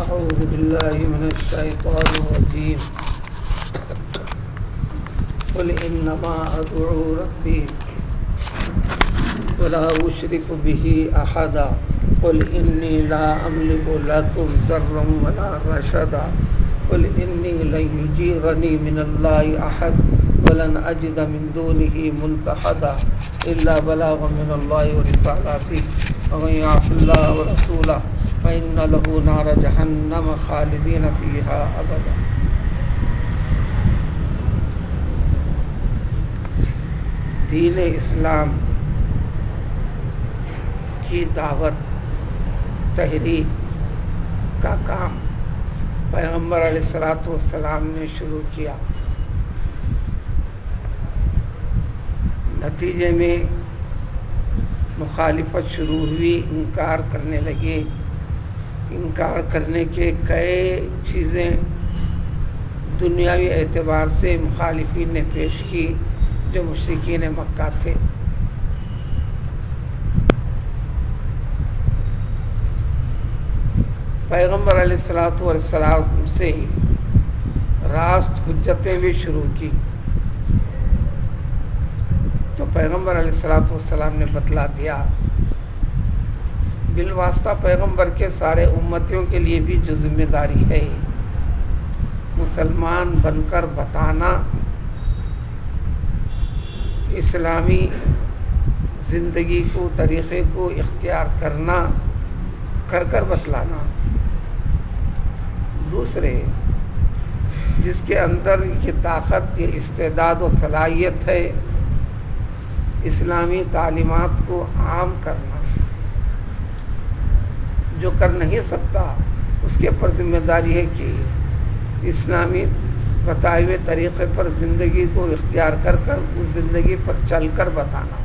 أعوذ بالله من الشيطان الرجيم. قل إنما أدعو ربي ولا أشرك به أحدا قل إني لا أملك لكم ضرا ولا رشدا قل إني لن يجيرني من الله أحد ولن أجد من دونه ملتحدا إلا بلاغا من الله ورسالاته ومن يعص الله ورسوله فإن له نار جهنم خالدين فيها أبدا. دین اسلام کی دعوت تحریک کا کام پیغمبر علیہ الصلوۃ والسلام نے شروع کیا. نتیجے میں مخالفت شروع ہوئی، انکار کرنے لگے. انکار کرنے کے کئی چیزیں دنیاوی اعتبار سے مخالفین نے پیش کی جو مشرکین مکہ تھے. پیغمبر علیہ الصلوۃ والسلام سے راست حجتیں بھی شروع کی تو پیغمبر علیہ الصلوۃ والسلام نے بتلا دیا. بالواسطہ پیغمبر کے سارے امتیوں کے لیے بھی جو ذمہ داری ہے مسلمان بن کر بتانا، اسلامی زندگی کو طریقے کو اختیار کرنا، کر بتلانا. دوسرے جس کے اندر یہ طاقت، یہ استعداد و صلاحیت ہے اسلامی تعلیمات کو عام کرنا. جو کر نہیں سکتا اس کے پر ذمہ داری ہے کہ اسلامی بتائے ہوئے طریقے پر زندگی کو اختیار کر اس زندگی پر چل کر بتانا.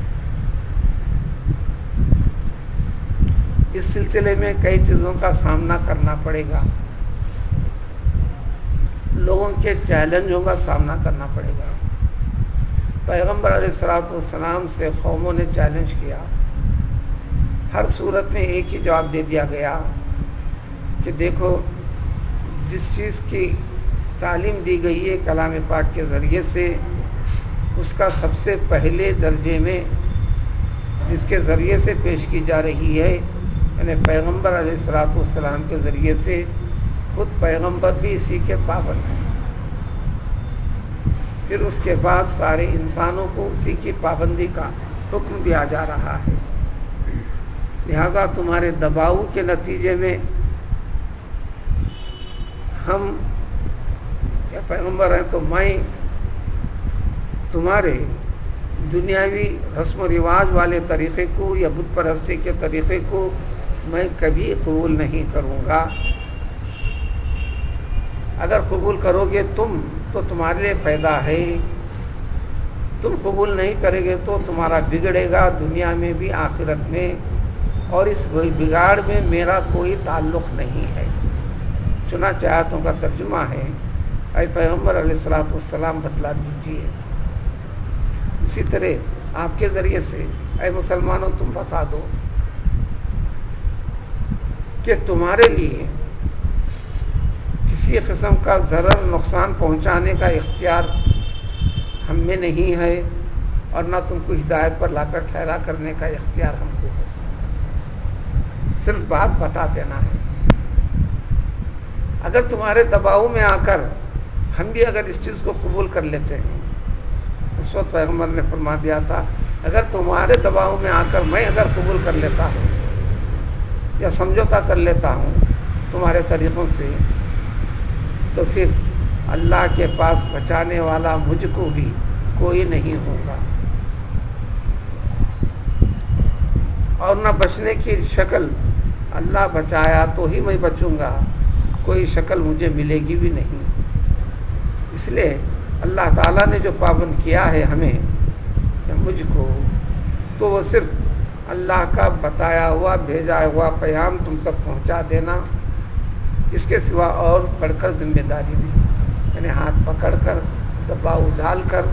اس سلسلے میں کئی چیزوں کا سامنا کرنا پڑے گا. لوگوں کے چیلنجوں کا سامنا کرنا پڑے گا. پیغمبر علیہ الصلوۃ والسلام سے قوموں نے چیلنج کیا. ہر صورت میں ایک ہی جواب دے دیا گیا کہ دیکھو، جس چیز کی تعلیم دی گئی ہے کلام پاک کے ذریعے سے، اس کا سب سے پہلے درجے میں جس کے ذریعے سے پیش کی جا رہی ہے یعنی پیغمبر علیہ الصلوۃ والسلام کے ذریعے سے، خود پیغمبر بھی اسی کے پابند ہیں. پھر اس کے بعد سارے انسانوں کو اسی کی پابندی کا حکم دیا جا رہا ہے. لہذا تمہارے دباؤ کے نتیجے میں ہم یا پیغمبر ہیں تو میں تمہارے دنیاوی رسم و رواج والے طریقے کو یا بت پرستی کے طریقے کو میں کبھی قبول نہیں کروں گا. اگر قبول کرو گے تم تو تمہارے لیے فائدہ ہے، تم قبول نہیں کرے گے تو تمہارا بگڑے گا دنیا میں بھی آخرت میں، اور اس بگاڑ میں میرا کوئی تعلق نہیں ہے. چنانچہ آیاتوں کا ترجمہ ہے، اے پیغمبر علیہ الصلوۃ والسلام بتلا دیجیے. اسی طرح آپ کے ذریعے سے اے مسلمانوں تم بتا دو کہ تمہارے لیے کسی قسم کا ضرر نقصان پہنچانے کا اختیار ہم میں نہیں ہے، اور نہ تم کو ہدایت پر لا کر ٹھہرا کرنے کا اختیار ہم کو ہے. صرف بات بتا دینا ہے. اگر تمہارے دباؤ میں آ کر ہم بھی اگر اس چیز کو قبول کر لیتے ہیں، اس وقت پیغمبر نے فرما دیا تھا اگر تمہارے دباؤ میں آ کر میں اگر قبول کر لیتا ہوں یا سمجھوتا کر لیتا ہوں تمہارے طریقوں سے، تو پھر اللہ کے پاس بچانے والا مجھ کو بھی کوئی نہیں ہوگا، اور نہ بچنے کی شکل. اللہ بچایا تو ہی میں بچوں گا، کوئی شکل مجھے ملے گی بھی نہیں. اس لیے اللہ تعالیٰ نے جو پابند کیا ہے ہمیں یا مجھ کو، تو وہ صرف اللہ کا بتایا ہوا بھیجا ہوا پیغام تم تک پہنچا دینا. اس کے سوا اور بڑھ کر ذمہ داری نہیں. یعنی ہاتھ پکڑ کر دباؤ ڈال کر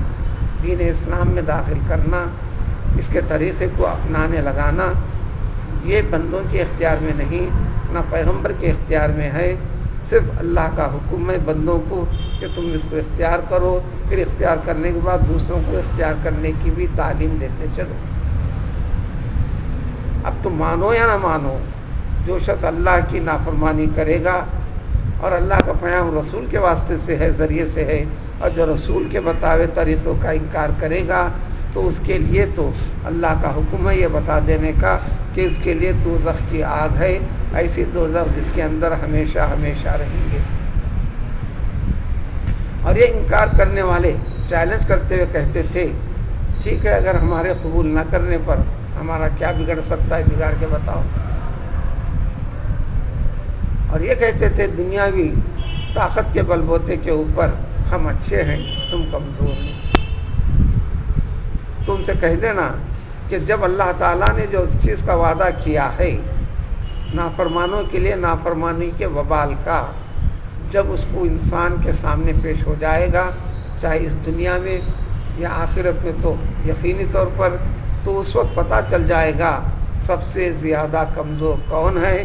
دین اسلام میں داخل کرنا، اس کے طریقے کو اپنانے لگانا، یہ بندوں کے اختیار میں نہیں، نہ پیغمبر کے اختیار میں ہے. صرف اللہ کا حکم ہے بندوں کو کہ تم اس کو اختیار کرو، پھر اختیار کرنے کے بعد دوسروں کو اختیار کرنے کی بھی تعلیم دیتے چلو۔ اب تم مانو یا نہ مانو، جو شخص اللہ کی نافرمانی کرے گا اور اللہ کا پیام رسول کے واسطے سے ہے، ذریعے سے ہے، اور جو رسول کے بتاوے طریقوں کا انکار کرے گا تو اس کے لیے تو اللہ کا حکم ہے یہ بتا دینے کا کہ اس کے لیے دوزخ کی آگ ہے، ایسی دوزخ جس کے اندر ہمیشہ ہمیشہ رہیں گے۔ اور یہ انکار کرنے والے چیلنج کرتے ہوئے کہتے تھے ٹھیک ہے اگر ہمارے قبول نہ کرنے پر ہمارا کیا بگڑ سکتا ہے، بگاڑ کے بتاؤ۔ اور یہ کہتے تھے دنیاوی طاقت کے بل بوتے کے اوپر ہم اچھے ہیں، تم کمزور ہیں۔ تو ان سے کہہ دینا کہ جب اللہ تعالیٰ نے جو اس چیز کا وعدہ کیا ہے نافرمانوں کے لیے نافرمانی کے وبال کا، جب اس کو انسان کے سامنے پیش ہو جائے گا چاہے اس دنیا میں یا آخرت میں تو یقینی طور پر، تو اس وقت پتہ چل جائے گا سب سے زیادہ کمزور کون ہے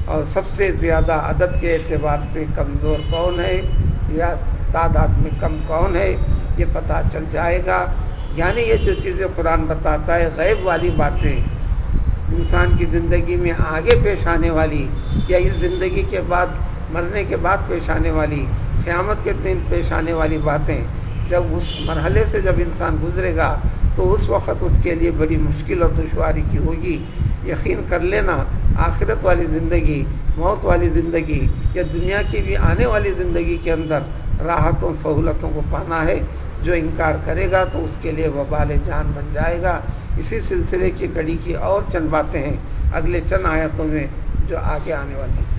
اور سب سے زیادہ عدد کے اعتبار سے کمزور کون ہے یا تعداد میں کم کون ہے، یہ پتہ چل جائے گا۔ یعنی یہ جو چیزیں قرآن بتاتا ہے غیب والی باتیں، انسان کی زندگی میں آگے پیش آنے والی یا اس زندگی کے بعد مرنے کے بعد پیش آنے والی، قیامت کے دن پیش آنے والی باتیں، جب اس مرحلے سے جب انسان گزرے گا تو اس وقت اس کے لیے بڑی مشکل اور دشواری کی ہوگی۔ یقین کر لینا آخرت والی زندگی، موت والی زندگی یا دنیا کی بھی آنے والی زندگی کے اندر راحتوں سہولتوں کو پانا ہے، جو انکار کرے گا تو اس کے لیے وبال جان بن جائے گا۔ اسی سلسلے کی کڑی کی اور چند باتیں ہیں اگلے چند آیتوں میں جو آگے آنے والی ہیں۔